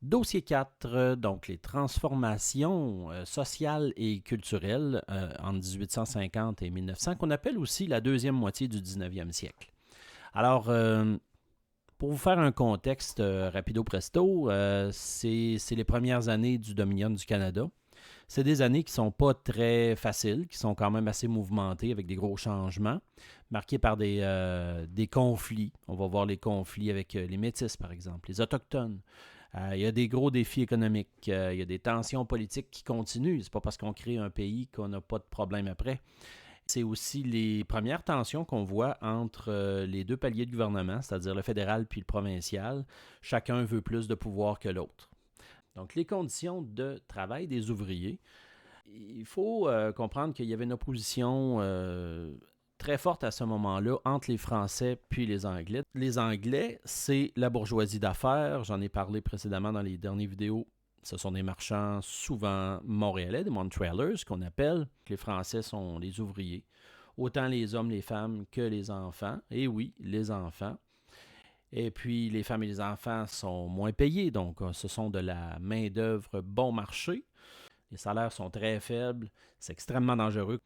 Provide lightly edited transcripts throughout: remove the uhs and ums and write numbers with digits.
Dossier 4, donc les transformations sociales et culturelles entre 1850 et 1900, qu'on appelle aussi la deuxième moitié du 19e siècle. Alors, pour vous faire un contexte rapido presto, c'est les premières années du Dominion du Canada. C'est des années qui ne sont pas très faciles, qui sont quand même assez mouvementées avec des gros changements, marquées par des conflits. On va voir les conflits avec les Métis, par exemple, les Autochtones. Il y a des gros défis économiques, il y a des tensions politiques qui continuent. C'est pas parce qu'on crée un pays qu'on n'a pas de problème après. C'est aussi les premières tensions qu'on voit entre les deux paliers de gouvernement, c'est-à-dire le fédéral puis le provincial. Chacun veut plus de pouvoir que l'autre. Donc, les conditions de travail des ouvriers. Il faut comprendre qu'il y avait une opposition très forte à ce moment-là entre les Français puis les Anglais. Les Anglais, c'est la bourgeoisie d'affaires. J'en ai parlé précédemment dans les dernières vidéos. Ce sont des marchands souvent montréalais, des Montrealers qu'on appelle. Les Français sont les ouvriers. Autant les hommes, les femmes que les enfants. Et oui, les enfants. Et puis, les femmes et les enfants sont moins payés, donc ce sont de la main-d'œuvre bon marché. Les salaires sont très faibles, c'est extrêmement dangereux.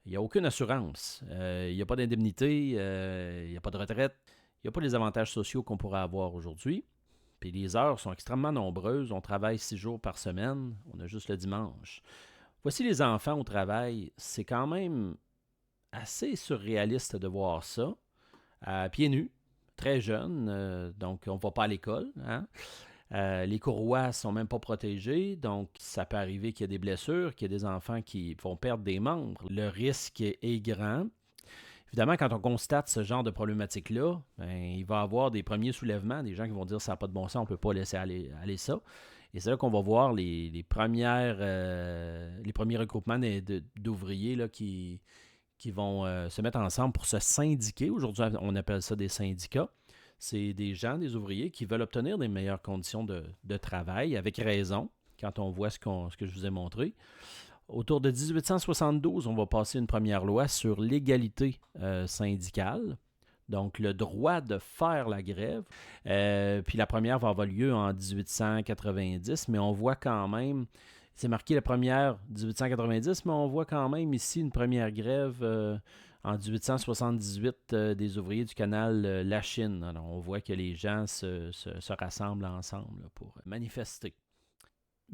Il n'y a aucune assurance, il n'y a pas d'indemnité, il n'y a pas de retraite, il n'y a pas les avantages sociaux qu'on pourrait avoir aujourd'hui. Puis les heures sont extrêmement nombreuses, on travaille 6 jours par semaine, on a juste le dimanche. Voici les enfants au travail, c'est quand même assez surréaliste de voir ça, à pieds nus, très jeunes, donc on ne va pas à l'école. Hein? Les courroies ne sont même pas protégées, donc ça peut arriver qu'il y ait des blessures, qu'il y ait des enfants qui vont perdre des membres. Le risque est grand. Évidemment, quand on constate ce genre de problématique-là, il va y avoir des premiers soulèvements, des gens qui vont dire ça n'a pas de bon sens, on ne peut pas laisser aller ça. Et c'est là qu'on va voir les premiers regroupements d'ouvriers là, qui vont se mettre ensemble pour se syndiquer. Aujourd'hui, on appelle ça des syndicats. C'est des gens, des ouvriers qui veulent obtenir des meilleures conditions de travail, avec raison, quand on voit ce que je vous ai montré. Autour de 1872, on va passer une première loi sur l'égalité syndicale, donc le droit de faire la grève. Puis la première va avoir lieu en 1890, mais on voit quand même, c'est marqué la première 1890, mais on voit quand même ici une première grève en 1878 des ouvriers du canal Lachine. Alors on voit que les gens se rassemblent ensemble là, pour manifester.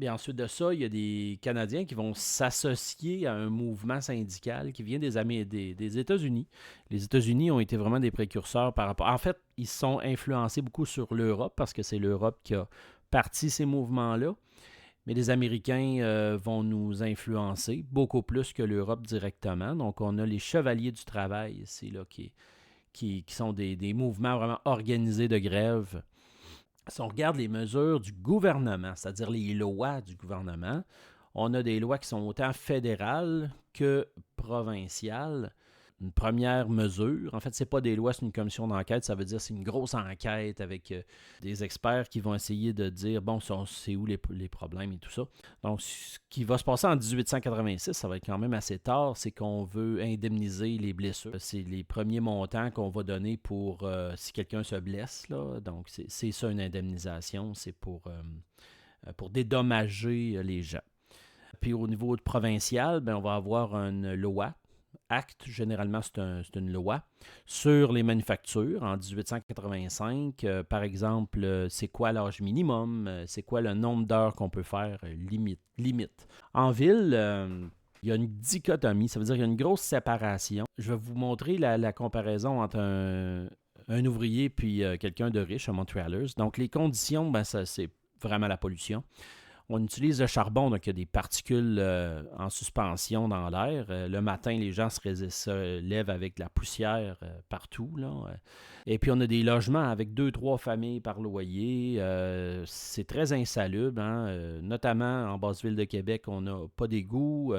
Et ensuite de ça, il y a des Canadiens qui vont s'associer à un mouvement syndical qui vient des États-Unis. Les États-Unis ont été vraiment des précurseurs par rapport... En fait, ils sont influencés beaucoup sur l'Europe parce que c'est l'Europe qui a parti ces mouvements-là. Mais les Américains vont nous influencer beaucoup plus que l'Europe directement. Donc, on a les Chevaliers du Travail ici, là, qui sont des mouvements vraiment organisés de grève. Si on regarde les mesures du gouvernement, c'est-à-dire les lois du gouvernement, on a des lois qui sont autant fédérales que provinciales. Une première mesure, en fait, c'est pas des lois, c'est une commission d'enquête, ça veut dire c'est une grosse enquête avec des experts qui vont essayer de dire, bon, c'est où les problèmes et tout ça. Donc, ce qui va se passer en 1886, ça va être quand même assez tard, c'est qu'on veut indemniser les blessures. C'est les premiers montants qu'on va donner pour si quelqu'un se blesse, là. Donc, c'est ça une indemnisation, c'est pour dédommager les gens. Puis au niveau provincial, on va avoir une loi acte, généralement c'est une loi, sur les manufactures en 1885. Par exemple, c'est quoi l'âge minimum, c'est quoi le nombre d'heures qu'on peut faire limite. En ville, il y a une dichotomie, ça veut dire qu'il y a une grosse séparation. Je vais vous montrer la comparaison entre un ouvrier puis quelqu'un de riche, un Montrealers. Donc les conditions, c'est vraiment la pollution. On utilise le charbon, donc il y a des particules en suspension dans l'air. Le matin, les gens se lèvent avec de la poussière partout. Là. Et puis, on a des logements avec 2-3 familles par loyer. C'est très insalubre, hein? Notamment en Basse-Ville de Québec, on n'a pas d'égout.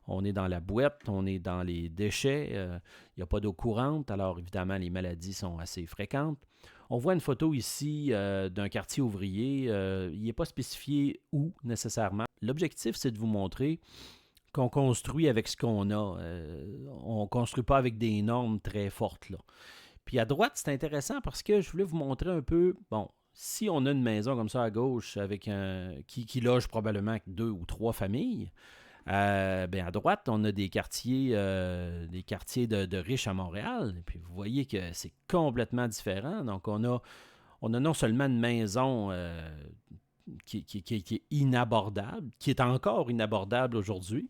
On est dans la boîte, on est dans les déchets. Il n'y a pas d'eau courante, alors évidemment, les maladies sont assez fréquentes. On voit une photo ici d'un quartier ouvrier. Il n'est pas spécifié où nécessairement. L'objectif, c'est de vous montrer qu'on construit avec ce qu'on a. On ne construit pas avec des normes très fortes, là. Puis à droite, c'est intéressant parce que je voulais vous montrer un peu, bon, si on a une maison comme ça à gauche avec qui loge probablement 2 ou 3 familles, ben à droite, on a des quartiers de riches à Montréal. Et puis vous voyez que c'est complètement différent. Donc on a non seulement une maison qui est inabordable, qui est encore inabordable aujourd'hui.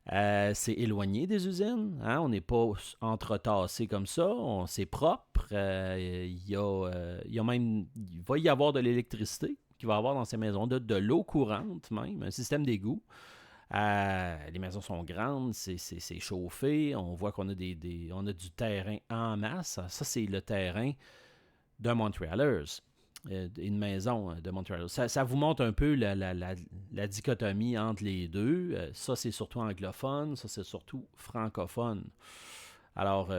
C'est éloigné des usines, hein? On n'est pas entretassé comme ça, c'est propre. Il y a même, il va y avoir de l'électricité qu'il va y avoir dans ces maisons, de l'eau courante même, un système d'égout. Les maisons sont grandes, c'est chauffé, on voit qu'on a, on a du terrain en masse. Ça, c'est le terrain de Montrealers. Une maison de Montréal. Ça vous montre un peu la dichotomie entre les deux. Ça, c'est surtout anglophone, ça, c'est surtout francophone. Alors,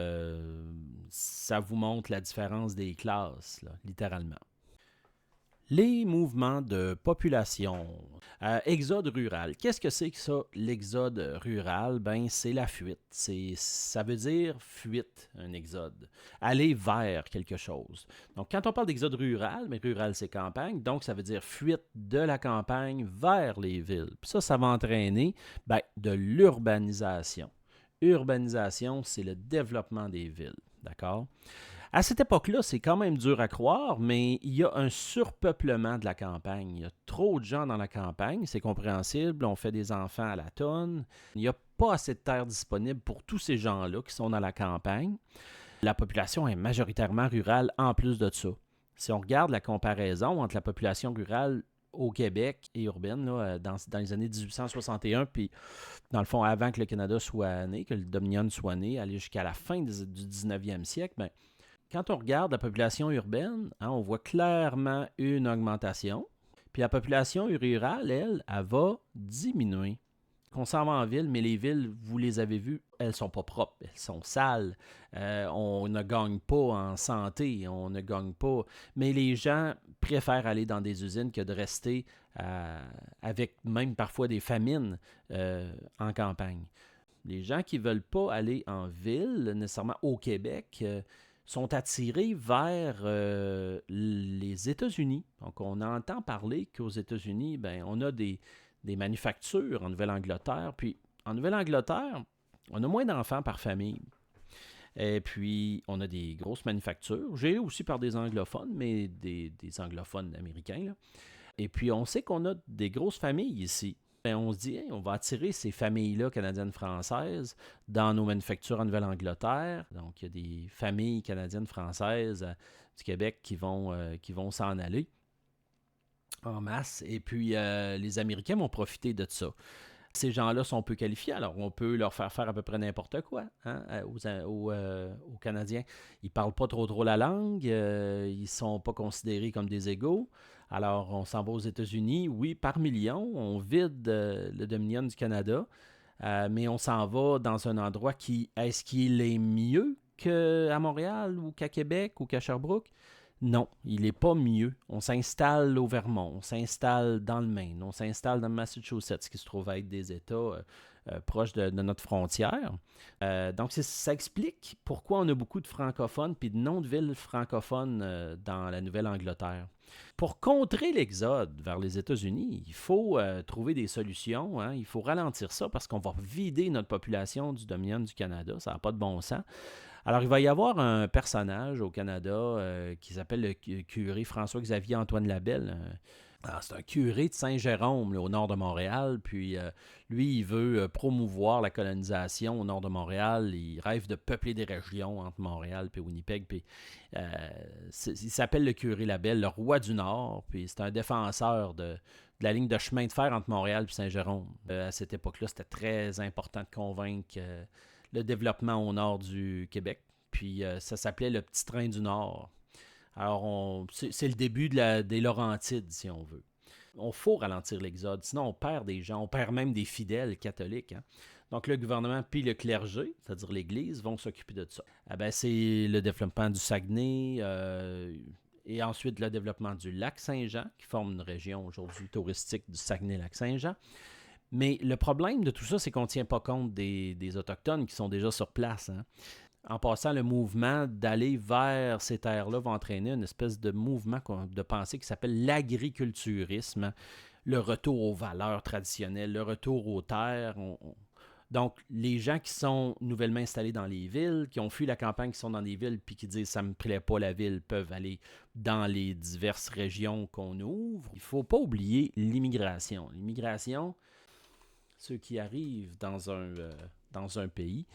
ça vous montre la différence des classes, là, littéralement. Les mouvements de population. Exode rural. Qu'est-ce que c'est que ça, l'exode rural? Ben, c'est la fuite. Ça veut dire fuite, un exode. Aller vers quelque chose. Donc, quand on parle d'exode rural, mais rural, c'est campagne, donc ça veut dire fuite de la campagne vers les villes. Puis ça va entraîner de l'urbanisation. Urbanisation, c'est le développement des villes. D'accord? À cette époque-là, c'est quand même dur à croire, mais il y a un surpeuplement de la campagne. Il y a trop de gens dans la campagne, c'est compréhensible, on fait des enfants à la tonne. Il n'y a pas assez de terre disponible pour tous ces gens-là qui sont dans la campagne. La population est majoritairement rurale en plus de ça. Si on regarde la comparaison entre la population rurale au Québec et urbaine, là, dans les années 1861, puis dans le fond, avant que le Canada soit né, que le Dominion soit né, aller jusqu'à la fin du 19e siècle, bien, quand on regarde la population urbaine, hein, on voit clairement une augmentation. Puis la population rurale, elle va diminuer. On s'en va en ville, mais les villes, vous les avez vues, elles sont pas propres, elles sont sales. On ne gagne pas en santé, on ne gagne pas. Mais les gens préfèrent aller dans des usines que de rester avec même parfois des famines en campagne. Les gens qui ne veulent pas aller en ville, nécessairement au Québec, sont attirés vers les États-Unis. Donc, on entend parler qu'aux États-Unis, ben, on a des manufactures en Nouvelle-Angleterre. Puis, en Nouvelle-Angleterre, on a moins d'enfants par famille. Et puis, on a des grosses manufactures, gérées aussi par des anglophones, mais des anglophones américains, là. Et puis, on sait qu'on a des grosses familles ici. Ben, on se dit, hey, on va attirer ces familles-là canadiennes-françaises dans nos manufactures en Nouvelle-Angleterre. Donc, il y a des familles canadiennes-françaises du Québec qui vont s'en aller en masse. Et puis, les Américains vont profiter de ça. Ces gens-là sont peu qualifiés, alors on peut leur faire faire à peu près n'importe quoi, hein, aux Canadiens. Ils ne parlent pas trop la langue, ils ne sont pas considérés comme des égaux. Alors, on s'en va aux États-Unis, oui, par million, on vide le Dominion du Canada, mais on s'en va dans un endroit est-ce qu'il est mieux qu'à Montréal ou qu'à Québec ou qu'à Sherbrooke? Non, il n'est pas mieux. On s'installe au Vermont, on s'installe dans le Maine, on s'installe dans le Massachusetts, qui se trouve être des États proches de notre frontière. Donc, ça explique pourquoi on a beaucoup de francophones puis de noms de villes francophones dans la Nouvelle-Angleterre. Pour contrer l'exode vers les États-Unis, il faut trouver des solutions. Hein? Il faut ralentir ça parce qu'on va vider notre population du Dominion du Canada. Ça n'a pas de bon sens. Alors, il va y avoir un personnage au Canada qui s'appelle le curé François-Xavier Antoine Labelle. C'est un curé de Saint-Jérôme, là, au nord de Montréal. Puis, lui, il veut promouvoir la colonisation au nord de Montréal. Il rêve de peupler des régions entre Montréal et Winnipeg. Puis, il s'appelle le curé Labelle, le roi du Nord. Puis, c'est un défenseur de la ligne de chemin de fer entre Montréal et Saint-Jérôme. À cette époque-là, c'était très important de convaincre le développement au nord du Québec. Puis ça s'appelait le Petit Train du Nord. Alors, c'est le début des Laurentides, si on veut. Il faut ralentir l'exode, sinon on perd des gens, on perd même des fidèles catholiques. Hein. Donc le gouvernement puis le clergé, c'est-à-dire l'Église, vont s'occuper de ça. C'est le développement du Saguenay et ensuite le développement du lac Saint-Jean, qui forme une région aujourd'hui touristique du Saguenay-Lac-Saint-Jean. Mais le problème de tout ça, c'est qu'on ne tient pas compte des Autochtones qui sont déjà sur place. Hein. En passant, le mouvement d'aller vers ces terres-là va entraîner une espèce de mouvement de pensée qui s'appelle l'agriculturisme, le retour aux valeurs traditionnelles, le retour aux terres. Donc, les gens qui sont nouvellement installés dans les villes, qui ont fui la campagne, qui sont dans des villes, puis qui disent ça ne me plaît pas la ville, peuvent aller dans les diverses régions qu'on ouvre. Il ne faut pas oublier l'immigration. L'immigration, ceux qui arrivent dans un pays,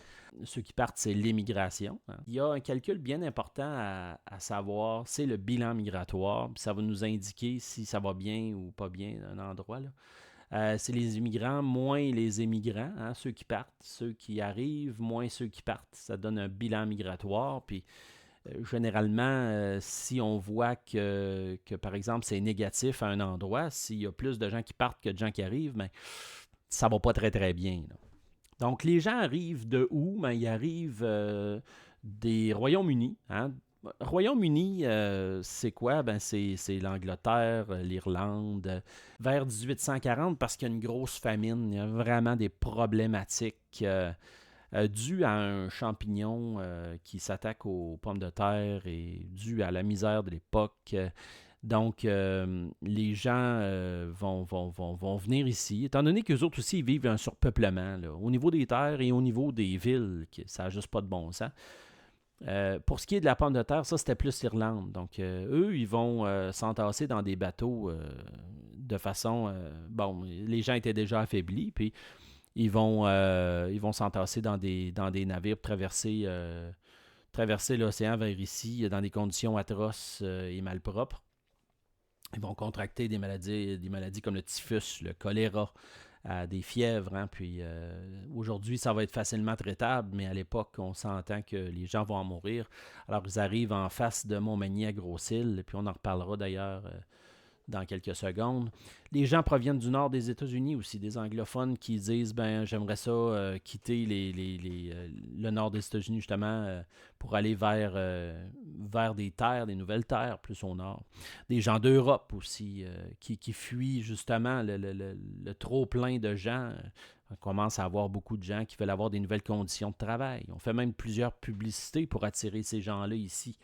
ceux qui partent, c'est l'émigration. Hein. Il y a un calcul bien important à savoir, c'est le bilan migratoire. Puis ça va nous indiquer si ça va bien ou pas bien un endroit. Là. C'est les immigrants moins les émigrants, hein, ceux qui partent, ceux qui arrivent moins ceux qui partent. Ça donne un bilan migratoire. Puis généralement, si on voit que, par exemple, c'est négatif à un endroit, s'il y a plus de gens qui partent que de gens qui arrivent, ben, ça va pas très très bien. Là. Donc, les gens arrivent de où? Ben, ils arrivent des Royaumes-Unis. Hein? Royaume-Uni, c'est quoi? Ben, c'est l'Angleterre, l'Irlande. Vers 1840, parce qu'il y a une grosse famine, il y a vraiment des problématiques dues à un champignon qui s'attaque aux pommes de terre et dû à la misère de l'époque. Donc, les gens vont venir ici, étant donné qu'eux autres aussi ils vivent un surpeuplement là, au niveau des terres et au niveau des villes, ça n'a juste pas de bon sens. Pour ce qui est de la pomme de terre, ça c'était plus l'Irlande. Donc, eux, ils vont s'entasser dans des bateaux de façon... bon, les gens étaient déjà affaiblis, puis ils vont s'entasser dans des navires pour traverser l'océan vers ici dans des conditions atroces et malpropres. Ils vont contracter des maladies comme le typhus, le choléra, des fièvres. Hein, puis aujourd'hui, ça va être facilement traitable, mais à l'époque, on s'entend que les gens vont en mourir. Alors, ils arrivent en face de Montmagny à Gros-Île, et puis on en reparlera d'ailleurs dans quelques secondes. Les gens proviennent du nord des États-Unis aussi, des anglophones qui disent ben j'aimerais ça quitter le nord des États-Unis justement pour aller vers des terres, des nouvelles terres plus au nord. Des gens d'Europe aussi qui fuient justement le trop-plein de gens. On commence à avoir beaucoup de gens qui veulent avoir des nouvelles conditions de travail. On fait même plusieurs publicités pour attirer ces gens-là ici.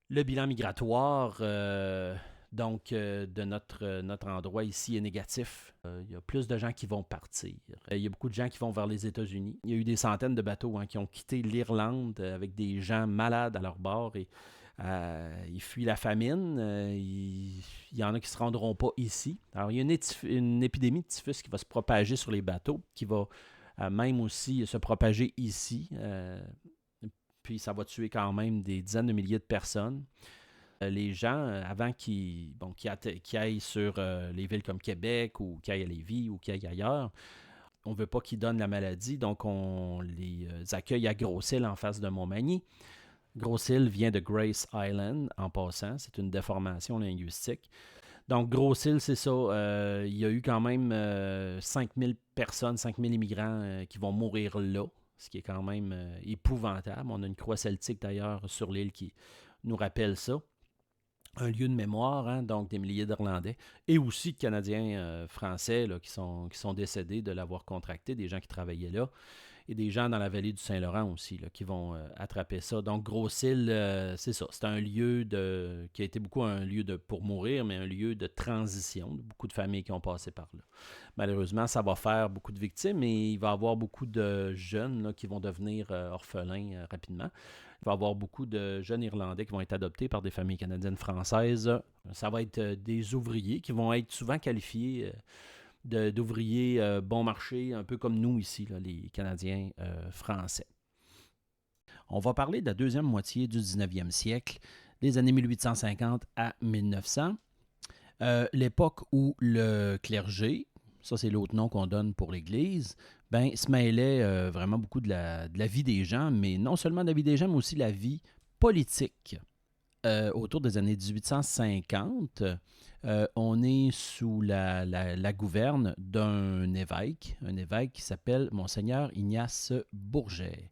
Le bilan migratoire... de notre endroit ici est négatif. Il y a plus de gens qui vont partir. Il y a beaucoup de gens qui vont vers les États-Unis. Il y a eu des centaines de bateaux qui ont quitté l'Irlande avec des gens malades à leur bord et ils fuient la famine. Il y en a qui ne se rendront pas ici. Alors, il y a une épidémie de typhus qui va se propager sur les bateaux, qui va même aussi se propager ici. Puis ça va tuer quand même des dizaines de milliers de personnes. Les gens, avant qu'ils aillent sur les villes comme Québec ou qu'ils aillent à Lévis ou qu'ils aillent ailleurs, on ne veut pas qu'ils donnent la maladie, donc on les accueille à Gros-Île en face de Montmagny. Gros-Île vient de Grace Island, en passant, c'est une déformation linguistique. Donc Gros-Île, c'est ça, il y a eu quand même 5000 personnes, 5000 immigrants qui vont mourir là, ce qui est quand même épouvantable. On a une croix celtique d'ailleurs sur l'île qui nous rappelle ça. Un lieu de mémoire, hein, donc des milliers d'Irlandais, et aussi de Canadiens français là, qui sont décédés de l'avoir contracté, des gens qui travaillaient là, et des gens dans la vallée du Saint-Laurent aussi là, qui vont attraper ça. Donc Gros-Île, c'est ça, c'est un lieu qui a été beaucoup un lieu pour mourir, mais un lieu de transition, de beaucoup de familles qui ont passé par là. Malheureusement, ça va faire beaucoup de victimes et il va y avoir beaucoup de jeunes là, qui vont devenir orphelins rapidement. Il va y avoir beaucoup de jeunes Irlandais qui vont être adoptés par des familles canadiennes françaises. Ça va être des ouvriers qui vont être souvent qualifiés d'ouvriers bon marché, un peu comme nous ici, là, les Canadiens français. On va parler de la deuxième moitié du 19e siècle, des années 1850 à 1900. L'époque où le clergé, ça c'est l'autre nom qu'on donne pour l'Église, se mêlait vraiment beaucoup de la vie des gens, mais non seulement de la vie des gens, mais aussi la vie politique. Autour des années 1850, on est sous la gouverne d'un évêque, un évêque qui s'appelle Monseigneur Ignace Bourget.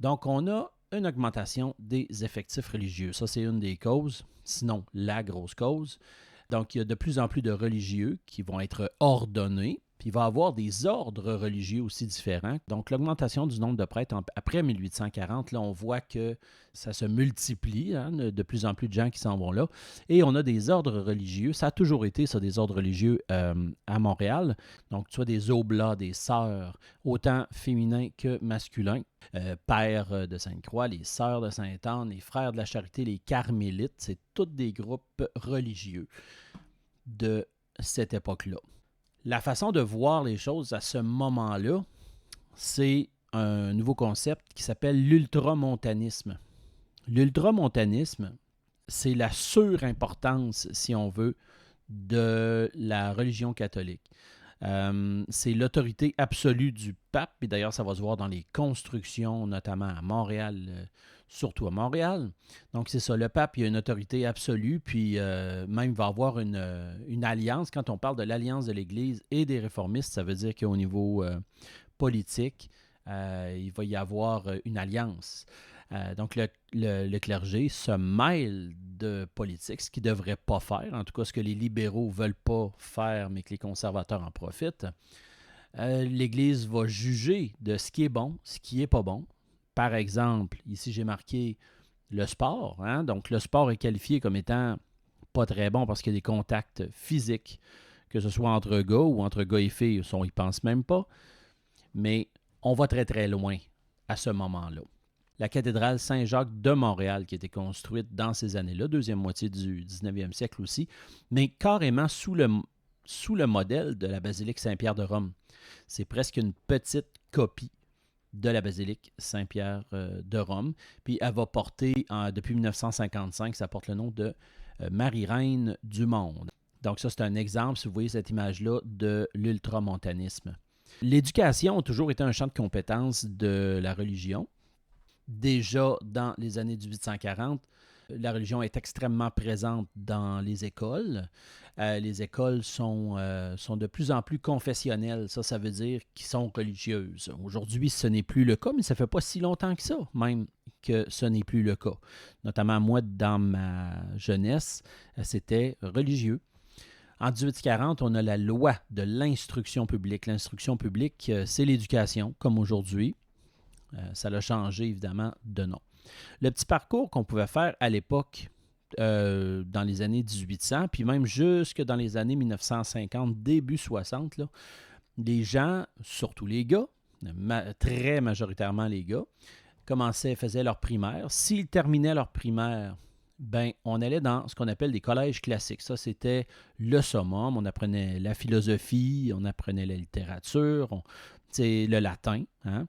Donc, on a une augmentation des effectifs religieux. Ça, c'est une des causes, sinon la grosse cause. Donc, il y a de plus en plus de religieux qui vont être ordonnés. Puis il va y avoir des ordres religieux aussi différents. Donc l'augmentation du nombre de prêtres après 1840, là, on voit que ça se multiplie, hein, de plus en plus de gens qui s'en vont là. Et on a des ordres religieux. Ça a toujours été ça, des ordres religieux à Montréal. Donc tu as des oblats, des sœurs, autant féminins que masculins. Pères de Sainte-Croix, les sœurs de Sainte-Anne, les frères de la Charité, les carmélites, c'est tous des groupes religieux de cette époque-là. La façon de voir les choses à ce moment-là, c'est un nouveau concept qui s'appelle l'ultramontanisme. L'ultramontanisme, c'est la surimportance, si on veut, de la religion catholique. C'est l'autorité absolue du pape, et d'ailleurs ça va se voir dans les constructions, notamment à Montréal, surtout à Montréal. Donc c'est ça, le pape, il a une autorité absolue, puis même va avoir une alliance. Quand on parle de l'alliance de l'Église et des réformistes, ça veut dire qu'au niveau politique, il va y avoir une alliance. Donc, le clergé se mêle de politique, ce qu'il ne devrait pas faire, en tout cas ce que les libéraux ne veulent pas faire, mais que les conservateurs en profitent. L'Église va juger de ce qui est bon, ce qui n'est pas bon. Par exemple, ici j'ai marqué le sport. Hein? Donc, le sport est qualifié comme étant pas très bon parce qu'il y a des contacts physiques, que ce soit entre gars ou entre gars et filles, on n'y pense même pas. Mais on va très très loin à ce moment-là. La cathédrale Saint-Jacques de Montréal, qui a été construite dans ces années-là, deuxième moitié du 19e siècle aussi, mais carrément sous le modèle de la basilique Saint-Pierre de Rome. C'est presque une petite copie de la basilique Saint-Pierre de Rome. Puis elle va porter, depuis 1955, ça porte le nom de Marie-Reine du Monde. Donc ça, c'est un exemple, si vous voyez cette image-là, de l'ultramontanisme. L'éducation a toujours été un champ de compétences de la religion. Déjà dans les années 1840, la religion est extrêmement présente dans les écoles. Les écoles sont de plus en plus confessionnelles. Ça veut dire qu'ils sont religieuses. Aujourd'hui, ce n'est plus le cas, mais ça ne fait pas si longtemps que ça, même que ce n'est plus le cas. Notamment moi, dans ma jeunesse, c'était religieux. En 1840, on a la loi de l'instruction publique. L'instruction publique, c'est l'éducation, comme aujourd'hui. Ça a changé, évidemment, de nom. Le petit parcours qu'on pouvait faire à l'époque, dans les années 1800, puis même jusque dans les années 1950, début 60, là, les gens, surtout les gars, très majoritairement les gars, faisaient leur primaire. S'ils terminaient leur primaire, ben, on allait dans ce qu'on appelle des collèges classiques. Ça, c'était le summum. On apprenait la philosophie, on apprenait la littérature, c'est le latin, hein,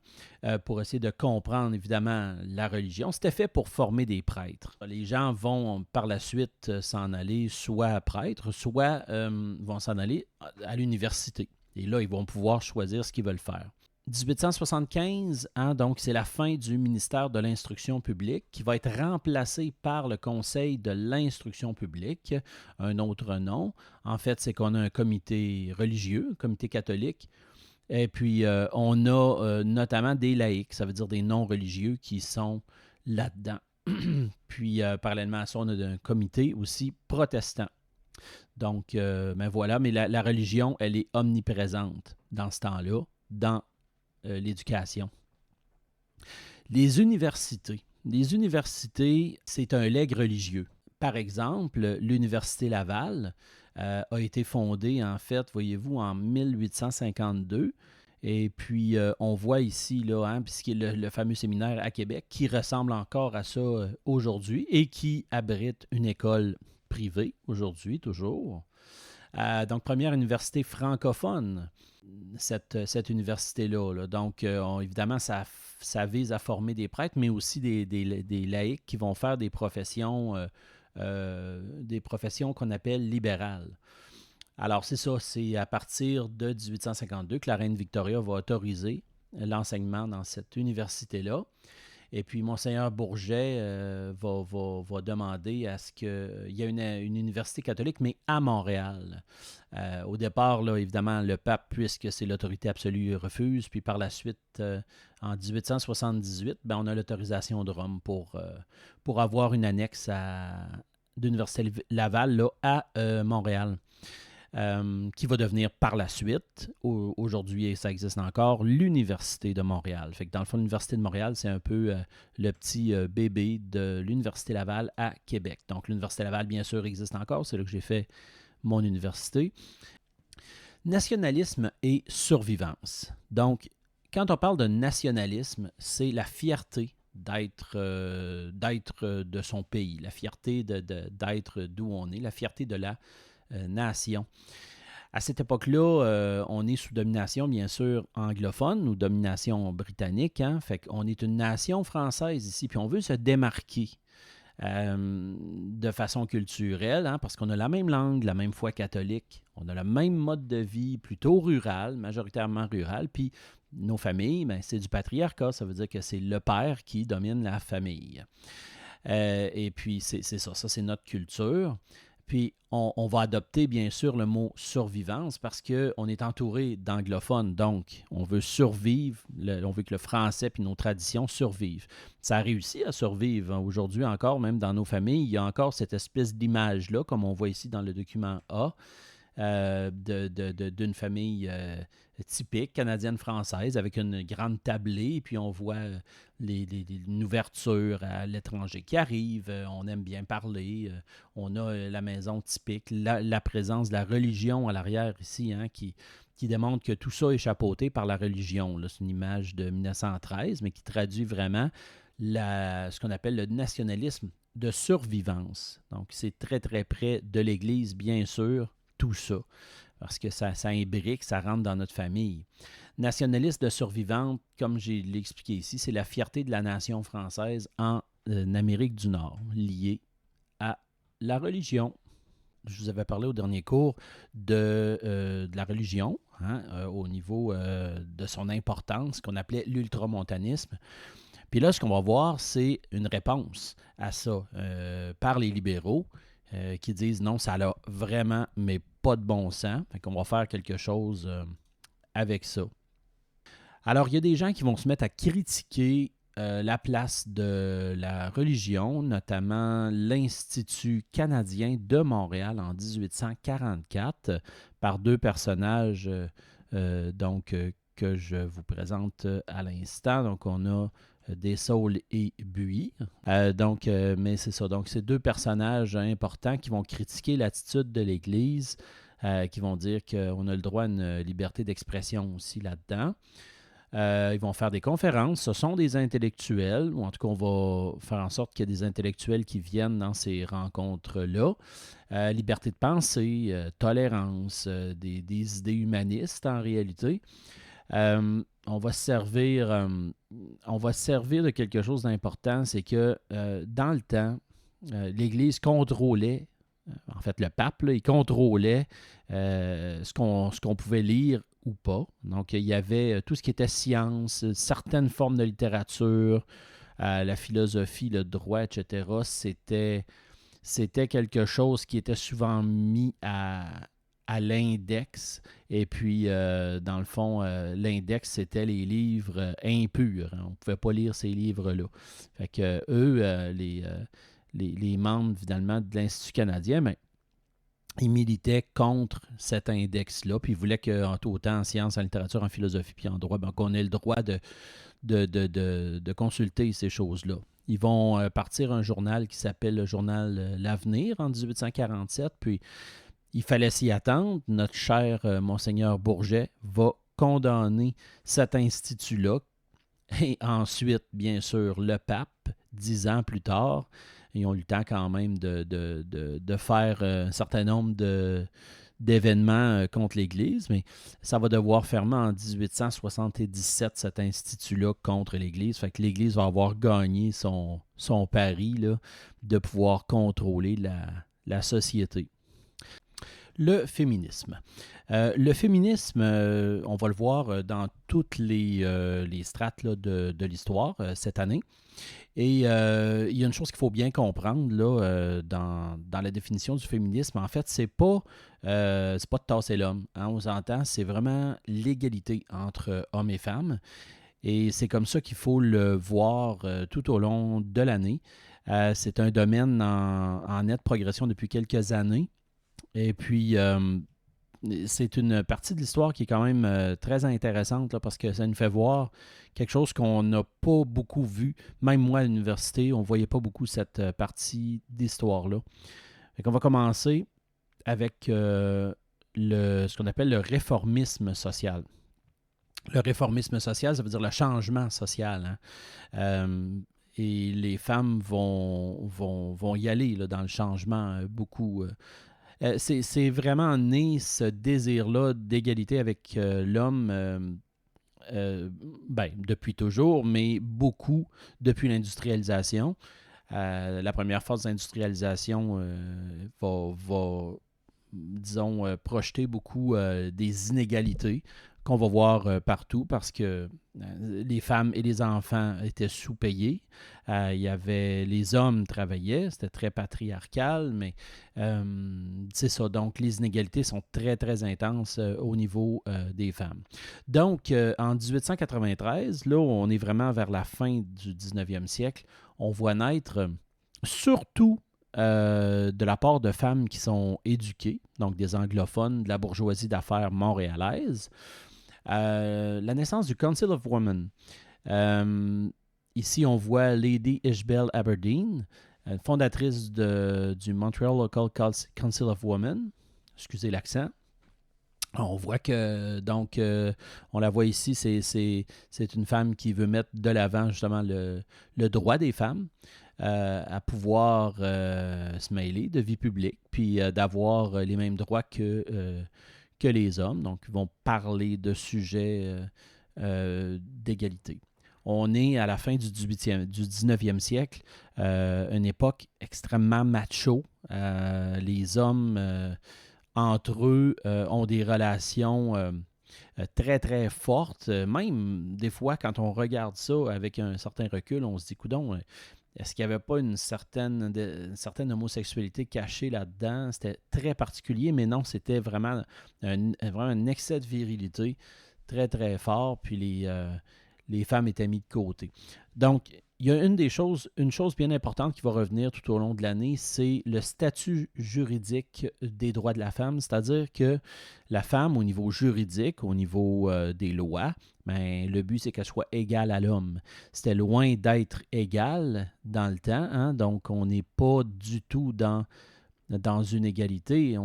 pour essayer de comprendre, évidemment, la religion. C'était fait pour former des prêtres. Les gens vont, par la suite, s'en aller soit prêtres, soit vont s'en aller à l'université. Et là, ils vont pouvoir choisir ce qu'ils veulent faire. 1875, hein, donc c'est la fin du ministère de l'Instruction publique qui va être remplacé par le Conseil de l'Instruction publique, un autre nom. En fait, c'est qu'on a un comité religieux, un comité catholique, et puis on a notamment des laïcs, ça veut dire des non-religieux qui sont là-dedans. Puis parallèlement à ça, on a un comité aussi protestant. Donc, ben voilà, mais la religion, elle est omniprésente dans ce temps-là, dans l'éducation. Les universités. Les universités, c'est un legs religieux. Par exemple, l'Université Laval a été fondée, en fait, voyez-vous, en 1852. Et puis, on voit ici, là, hein, puisqu'il y a le fameux séminaire à Québec, qui ressemble encore à ça aujourd'hui et qui abrite une école privée aujourd'hui, toujours. Donc, première université francophone, cette université-là. Là. Donc, évidemment, ça vise à former des prêtres, mais aussi des laïcs qui vont faire des professions qu'on appelle libérales. Alors, c'est ça, c'est à partir de 1852 que la reine Victoria va autoriser l'enseignement dans cette université-là. Et puis, Monseigneur Bourget va demander à ce qu'il y ait une université catholique, mais à Montréal. Au départ, là, évidemment, le pape, puisque c'est l'autorité absolue, refuse. Puis par la suite, en 1878, ben, on a l'autorisation de Rome pour avoir une annexe de l'Université Laval là, à Montréal. qui va devenir par la suite, aujourd'hui ça existe encore, l'Université de Montréal. Fait que dans le fond, l'Université de Montréal, c'est un peu le petit bébé de l'Université Laval à Québec. Donc l'Université Laval, bien sûr, existe encore, c'est là que j'ai fait mon université. Nationalisme et survivance. Donc, quand on parle de nationalisme, c'est la fierté d'être de son pays, la fierté d'être d'où on est, la fierté de la nation. À cette époque-là, on est sous domination, bien sûr, anglophone ou domination britannique. Hein? Fait qu'on est une nation française ici, puis on veut se démarquer de façon culturelle, hein, parce qu'on a la même langue, la même foi catholique, on a le même mode de vie plutôt rural, majoritairement rural, puis nos familles, ben, c'est du patriarcat, ça veut dire que c'est le père qui domine la famille. Et puis, c'est ça c'est notre culture. Puis, on va adopter, bien sûr, le mot survivance parce qu'on est entouré d'anglophones. Donc, on veut survivre, on veut que le français puis nos traditions survivent. Ça a réussi à survivre. Aujourd'hui encore, même dans nos familles, il y a encore cette espèce d'image-là, comme on voit ici dans le document A, d'une famille typique canadienne-française avec une grande tablée, et puis on voit une ouverture à l'étranger qui arrive, on aime bien parler, on a la maison typique, la présence de la religion à l'arrière ici, hein, qui démontre que tout ça est chapeauté par la religion. Là, c'est une image de 1913, mais qui traduit vraiment ce qu'on appelle le nationalisme de survivance. Donc, c'est très, très près de l'Église, bien sûr, tout ça, parce que ça imbrique, ça rentre dans notre famille. Nationaliste de survivante, comme je l'ai expliqué ici, c'est la fierté de la nation française en Amérique du Nord, liée à la religion. Je vous avais parlé au dernier cours de la religion, hein, au niveau de son importance, qu'on appelait l'ultramontanisme. Puis là, ce qu'on va voir, c'est une réponse à ça par les libéraux qui disent non, ça n'a vraiment, mais pas de bon sens. Fait qu'on va faire quelque chose avec ça. Alors, il y a des gens qui vont se mettre à critiquer la place de la religion, notamment l'Institut canadien de Montréal en 1844, par deux personnages que je vous présente à l'instant. Donc, on a Dessaulles et Buis. Mais c'est ça. Donc, c'est deux personnages importants qui vont critiquer l'attitude de l'Église, qui vont dire qu'on a le droit à une liberté d'expression aussi là-dedans. Ils vont faire des conférences. Ce sont des intellectuels, ou en tout cas, on va faire en sorte qu'il y ait des intellectuels qui viennent dans ces rencontres-là. Liberté de pensée, tolérance, des idées humanistes en réalité. On va se servir de quelque chose d'important, c'est que dans le temps, l'Église contrôlait, en fait le pape, là, il contrôlait ce qu'on pouvait lire ou pas. Donc il y avait tout ce qui était science, certaines formes de littérature, la philosophie, le droit, etc. C'était quelque chose qui était souvent mis à l'index. Et puis, dans le fond, l'index, c'était les livres impurs. Hein. On ne pouvait pas lire ces livres-là. Fait que eux, les membres, finalement, de l'Institut canadien, ben, ils militaient contre cet index-là, puis ils voulaient autant en sciences, en littérature, en philosophie, puis en droit, ben, qu'on ait le droit de consulter ces choses-là. Ils vont partir un journal qui s'appelle le journal L'Avenir en 1847, puis il fallait s'y attendre. Notre cher Monseigneur Bourget va condamner cet institut-là. Et ensuite, bien sûr, le pape, 10 ans plus tard, ils ont eu le temps quand même de faire un certain nombre d'événements contre l'Église, mais ça va devoir fermer en 1877, cet institut-là, contre l'Église. Fait que l'Église va avoir gagné son pari là, de pouvoir contrôler la société. Le féminisme. Le féminisme, on va le voir dans toutes les strates là, de l'histoire cette année. Et il y a une chose qu'il faut bien comprendre là, dans la définition du féminisme. En fait, c'est pas de tasser l'homme. Hein, on s'entend, c'est vraiment l'égalité entre hommes et femmes. Et c'est comme ça qu'il faut le voir tout au long de l'année. C'est un domaine en nette progression depuis quelques années. Et puis, c'est une partie de l'histoire qui est quand même très intéressante là, parce que ça nous fait voir quelque chose qu'on n'a pas beaucoup vu. Même moi à l'université, on ne voyait pas beaucoup cette partie d'histoire-là. Fait qu'on va commencer avec ce qu'on appelle le réformisme social. Le réformisme social, ça veut dire le changement social. Hein? Et les femmes vont y aller là, dans le changement beaucoup. C'est vraiment né ce désir-là d'égalité avec l'homme, depuis toujours, mais beaucoup depuis l'industrialisation. La première phase d'industrialisation va, disons, projeter beaucoup des inégalités qu'on va voir partout parce que les femmes et les enfants étaient sous-payés. Il y avait les hommes travaillaient, c'était très patriarcal, mais c'est ça. Donc, les inégalités sont très, très intenses au niveau des femmes. Donc, en 1893, là, on est vraiment vers la fin du 19e siècle, on voit naître surtout de la part de femmes qui sont éduquées, donc des anglophones de la bourgeoisie d'affaires montréalaise, la naissance du Council of Women. Ici, on voit Lady Ishbel Aberdeen, fondatrice du Montreal Local Council of Women. Excusez l'accent. On voit que, donc, on la voit ici, c'est une femme qui veut mettre de l'avant justement le droit des femmes à pouvoir se mêler de vie publique, puis d'avoir les mêmes droits que les hommes. Donc, ils vont parler de sujets d'égalité. On est à la fin du 19e siècle, une époque extrêmement macho. Les hommes, entre eux, ont des relations très, très fortes. Même des fois, quand on regarde ça avec un certain recul, on se dit, coudonc, est-ce qu'il n'y avait pas une certaine homosexualité cachée là-dedans? C'était très particulier, mais non, c'était vraiment un excès de virilité très, très fort, puis les femmes étaient mises de côté. Donc, il y a une chose bien importante qui va revenir tout au long de l'année, c'est le statut juridique des droits de la femme, c'est-à-dire que la femme, au niveau juridique, au niveau des lois, ben, le but, c'est qu'elle soit égale à l'homme. C'était loin d'être égal dans le temps, hein? Donc on n'est pas du tout dans une égalité.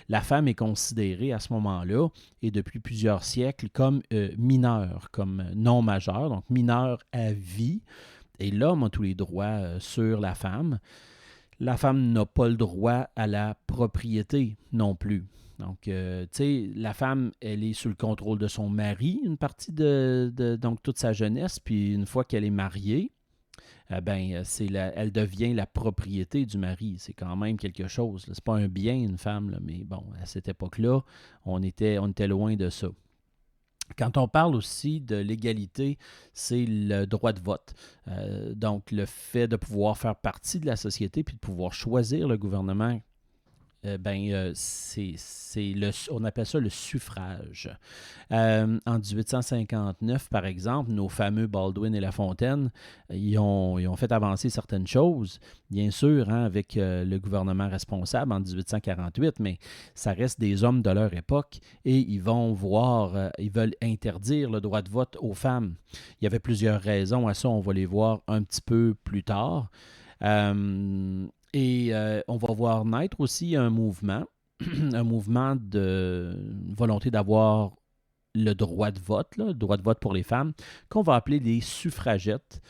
La femme est considérée à ce moment-là, et depuis plusieurs siècles, comme mineure, comme non majeure, donc mineure à vie. Et l'homme a tous les droits sur la femme. La femme n'a pas le droit à la propriété non plus. Donc, tu sais, la femme, elle est sous le contrôle de son mari une partie donc toute sa jeunesse, puis une fois qu'elle est mariée, elle devient la propriété du mari. C'est quand même quelque chose. C'est pas un bien, une femme, là, mais bon, à cette époque-là, on était loin de ça. Quand on parle aussi de l'égalité, c'est le droit de vote. Donc, le fait de pouvoir faire partie de la société puis de pouvoir choisir le gouvernement, on appelle ça le suffrage. En 1859, par exemple, nos fameux Baldwin et Lafontaine, ils ont fait avancer certaines choses, bien sûr, hein, avec le gouvernement responsable en 1848, mais ça reste des hommes de leur époque et ils veulent interdire le droit de vote aux femmes. Il y avait plusieurs raisons à ça, on va les voir un petit peu plus tard. Et on va voir naître aussi un mouvement, un mouvement de volonté d'avoir le droit de vote, là, le droit de vote pour les femmes, qu'on va appeler les suffragettes,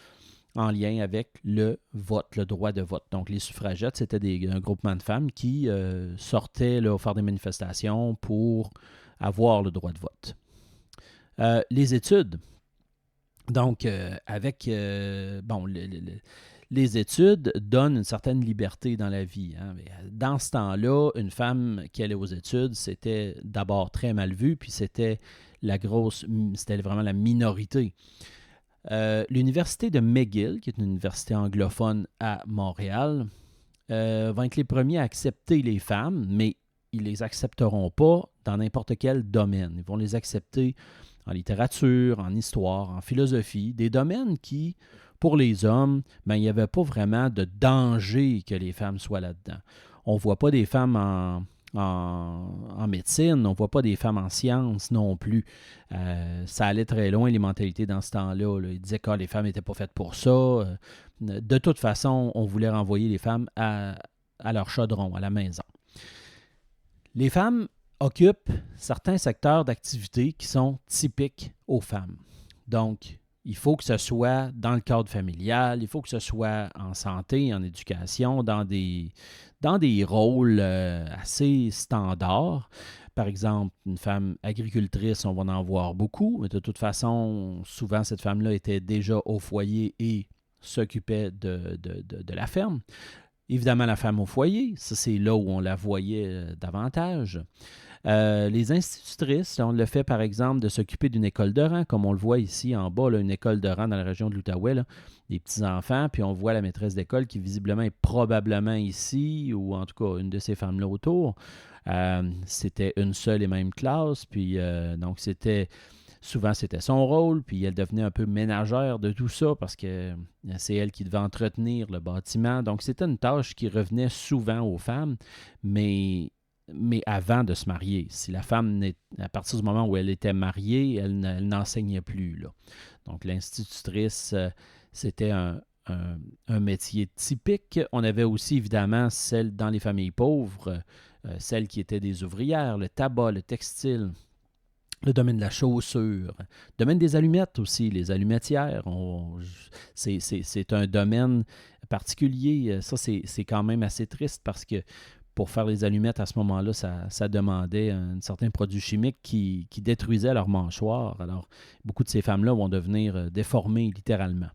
en lien avec le vote, le droit de vote. Donc, les suffragettes, c'était un groupement de femmes qui sortaient là, faire des manifestations pour avoir le droit de vote. Les études. Donc, les études donnent une certaine liberté dans la vie. Hein. Dans ce temps-là, une femme qui allait aux études, c'était d'abord très mal vu, puis c'était vraiment la minorité. L'université de McGill, qui est une université anglophone à Montréal, vont être les premiers à accepter les femmes, mais ils ne les accepteront pas dans n'importe quel domaine. Ils vont les accepter en littérature, en histoire, en philosophie, des domaines qui, pour les hommes, il n'y avait pas vraiment de danger que les femmes soient là-dedans. On ne voit pas des femmes en médecine, on ne voit pas des femmes en sciences non plus. Ça allait très loin, les mentalités dans ce temps-là. Là. Ils disaient que les femmes n'étaient pas faites pour ça. De toute façon, on voulait renvoyer les femmes à leur chaudron, à la maison. Les femmes occupent certains secteurs d'activité qui sont typiques aux femmes. Donc, il faut que ce soit dans le cadre familial, il faut que ce soit en santé, en éducation, dans des rôles assez standards. Par exemple, une femme agricultrice, on va en voir beaucoup, mais de toute façon, souvent, cette femme-là était déjà au foyer et s'occupait de la ferme. Évidemment, la femme au foyer, ça c'est là où on la voyait davantage. Les institutrices, on le fait par exemple de s'occuper d'une école de rang, comme on le voit ici en bas, là, une école de rang dans la région de l'Outaouais, là, des petits-enfants, puis on voit la maîtresse d'école qui visiblement est probablement ici, ou en tout cas une de ces femmes-là autour. C'était une seule et même classe, puis donc souvent c'était son rôle, puis elle devenait un peu ménagère de tout ça parce que c'est elle qui devait entretenir le bâtiment. Donc c'était une tâche qui revenait souvent aux femmes, mais avant de se marier. Si la femme, à partir du moment où elle était mariée, elle n'enseignait plus. Là. Donc l'institutrice, c'était un métier typique. On avait aussi évidemment celle dans les familles pauvres, celles qui étaient des ouvrières, le tabac, le textile. Le domaine de la chaussure, le domaine des allumettes aussi, les allumettières, c'est un domaine particulier. Ça, c'est quand même assez triste parce que pour faire les allumettes à ce moment-là, ça demandait un certain produit chimique qui détruisait leur mâchoire. Alors, beaucoup de ces femmes-là vont devenir déformées littéralement.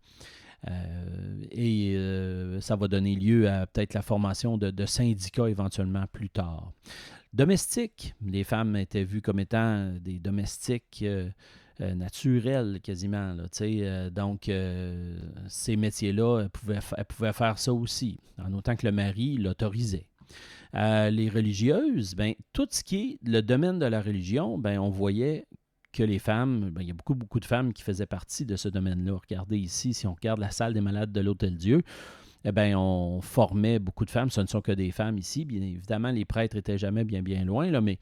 Ça va donner lieu à peut-être la formation de syndicats éventuellement plus tard. Domestiques, les femmes étaient vues comme étant des domestiques naturels quasiment. Là, donc, ces métiers-là, elles pouvaient faire ça aussi, en autant que le mari l'autorisait. Les religieuses, tout ce qui est le domaine de la religion, on voyait que les femmes, il y a beaucoup de femmes qui faisaient partie de ce domaine-là. Regardez ici, si on regarde la salle des malades de l'Hôtel-Dieu, on formait beaucoup de femmes. Ce ne sont que des femmes ici. Bien évidemment, les prêtres n'étaient jamais bien loin, là, mais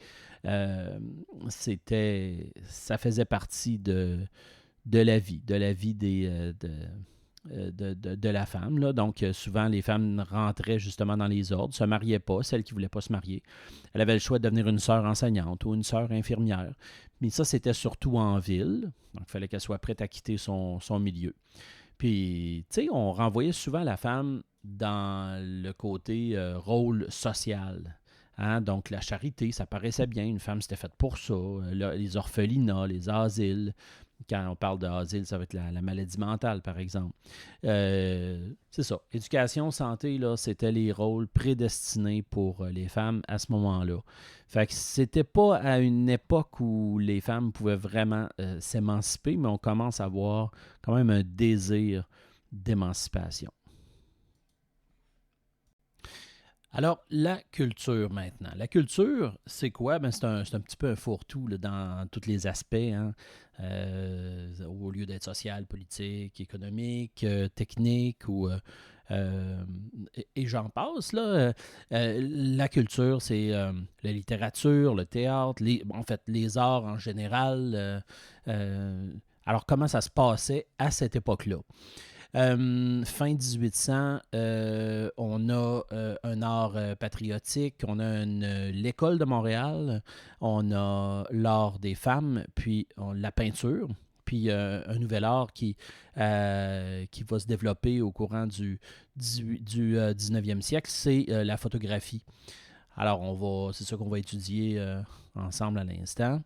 ça faisait partie de la vie de la femme. Là. Donc, souvent, les femmes rentraient justement dans les ordres, ne se mariaient pas, celles qui ne voulaient pas se marier. Elle avait le choix de devenir une sœur enseignante ou une sœur infirmière. Mais ça, c'était surtout en ville. Donc, il fallait qu'elle soit prête à quitter son milieu. Puis, tu sais, on renvoyait souvent la femme dans le côté rôle social. Hein? Donc, la charité, ça paraissait bien. Une femme, c'était faite pour ça. Les orphelinats, les asiles. Quand on parle d'asile, ça va être la maladie mentale, par exemple. C'est ça. Éducation, santé, là, c'était les rôles prédestinés pour les femmes à ce moment-là. Fait que c'était pas à une époque où les femmes pouvaient vraiment s'émanciper, mais on commence à avoir quand même un désir d'émancipation. Alors, la culture maintenant. La culture, c'est quoi? C'est un petit peu un fourre-tout là, dans tous les aspects. Hein? Au lieu d'être social, politique, économique, technique et j'en passe. Là. La culture, c'est la littérature, le théâtre, en fait, les arts en général. Alors, comment ça se passait à cette époque-là? Fin 1800, on a un art patriotique, on a l'école de Montréal, on a l'art des femmes, puis la peinture, puis un nouvel art qui va se développer au courant du 19e siècle, c'est la photographie. Alors, c'est ça qu'on va étudier ensemble à l'instant.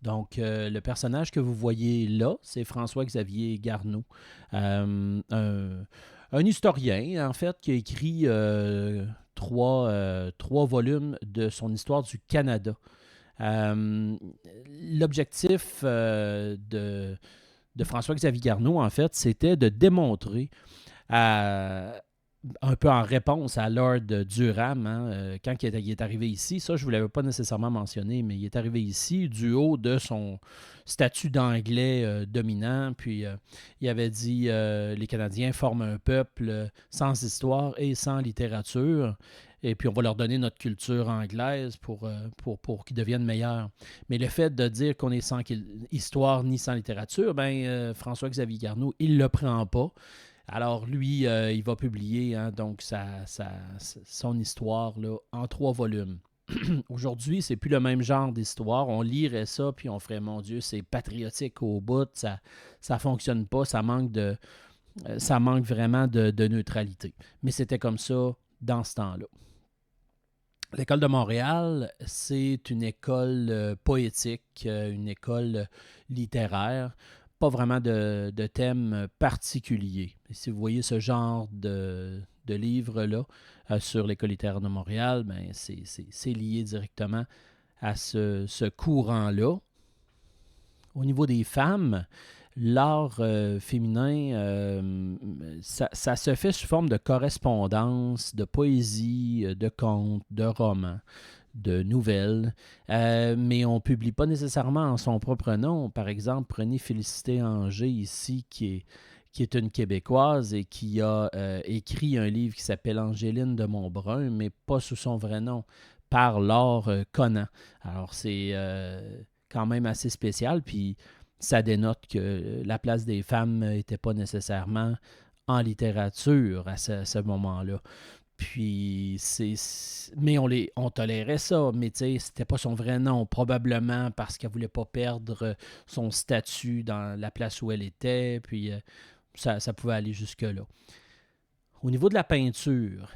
Donc, le personnage que vous voyez là, c'est François-Xavier Garneau, un historien, en fait, qui a écrit trois volumes de son histoire du Canada. L'objectif de François-Xavier Garneau, en fait, c'était de démontrer un peu en réponse à Lord Durham, hein, quand il est arrivé ici, ça je ne vous l'avais pas nécessairement mentionné, mais il est arrivé ici du haut de son statut d'anglais dominant, puis il avait dit les Canadiens forment un peuple sans histoire et sans littérature, et puis on va leur donner notre culture anglaise pour qu'ils deviennent meilleurs. Mais le fait de dire qu'on est sans histoire ni sans littérature, François-Xavier Garneau, il ne le prend pas. Alors lui, il va publier donc son histoire là, en 3 volumes. Aujourd'hui, c'est plus le même genre d'histoire. On lirait ça, puis on ferait, mon Dieu, c'est patriotique au bout, ça fonctionne pas, ça manque vraiment de neutralité. Mais c'était comme ça dans ce temps-là. L'École de Montréal, c'est une école poétique, une école littéraire, pas vraiment de thème particulier. Et si vous voyez ce genre de livre-là sur l'École littéraire de Montréal, c'est lié directement à ce courant-là. Au niveau des femmes, l'art féminin, ça se fait sous forme de correspondance, de poésie, de contes, de romans, de nouvelles, mais on ne publie pas nécessairement en son propre nom. Par exemple, prenez Félicité Anger ici, qui est une Québécoise et qui a écrit un livre qui s'appelle Angéline de Montbrun, mais pas sous son vrai nom, par Laure Conant. Alors, c'est quand même assez spécial, puis ça dénote que la place des femmes n'était pas nécessairement en littérature à ce moment-là. Puis, mais on tolérait ça, mais tu sais, c'était pas son vrai nom, probablement parce qu'elle voulait pas perdre son statut dans la place où elle était, puis ça pouvait aller jusque-là. Au niveau de la peinture,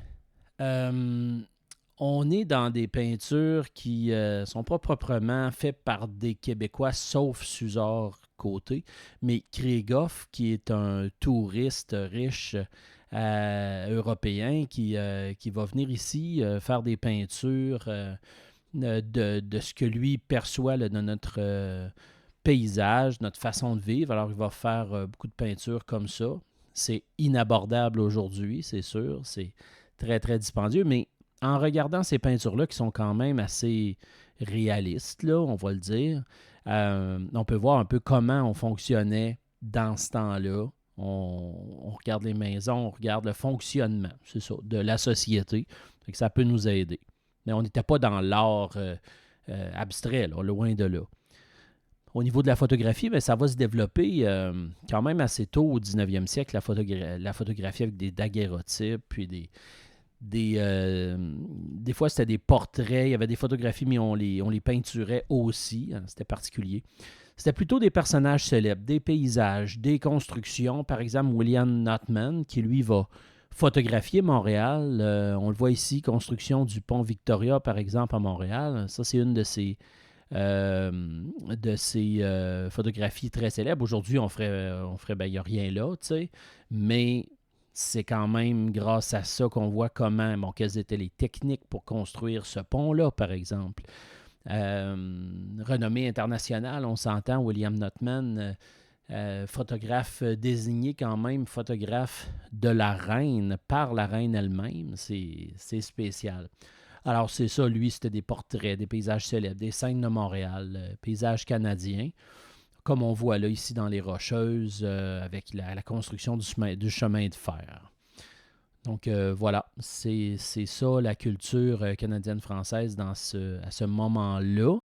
on est dans des peintures qui sont pas proprement faites par des Québécois, sauf Suzor Côté, mais Krieghoff, qui est un touriste riche européen qui va venir ici faire des peintures de ce que lui perçoit là, de notre paysage, notre façon de vivre. Alors, il va faire beaucoup de peintures comme ça. C'est inabordable aujourd'hui, c'est sûr. C'est très, très dispendieux, mais en regardant ces peintures-là qui sont quand même assez réalistes, là, on va le dire, on peut voir un peu comment on fonctionnait dans ce temps-là. On regarde les maisons, on regarde le fonctionnement, c'est ça, de la société. Fait que ça peut nous aider. Mais on n'était pas dans l'art abstrait, là, loin de là. Au niveau de la photographie, ça va se développer quand même assez tôt au 19e siècle, la photographie avec des daguerreotypes, puis des fois, c'était des portraits. Il y avait des photographies, mais on les peinturait aussi. C'était particulier. C'était plutôt des personnages célèbres, des paysages, des constructions. Par exemple, William Notman, qui lui va photographier Montréal. On le voit ici, construction du pont Victoria, par exemple, à Montréal. Ça, c'est une de ces photographies très célèbres. Aujourd'hui, on ferait il n'y a rien là, tu sais. Mais c'est quand même grâce à ça qu'on voit quelles étaient les techniques pour construire ce pont-là, par exemple. Renommée internationale, on s'entend, William Notman, photographe désigné quand même, photographe de la reine, par la reine elle-même, c'est spécial. Alors c'est ça, lui, c'était des portraits, des paysages célèbres, des scènes de Montréal, paysages canadiens, comme on voit là ici dans les Rocheuses, avec la construction du chemin de fer. Donc voilà, c'est ça la culture canadienne-française à ce moment-là.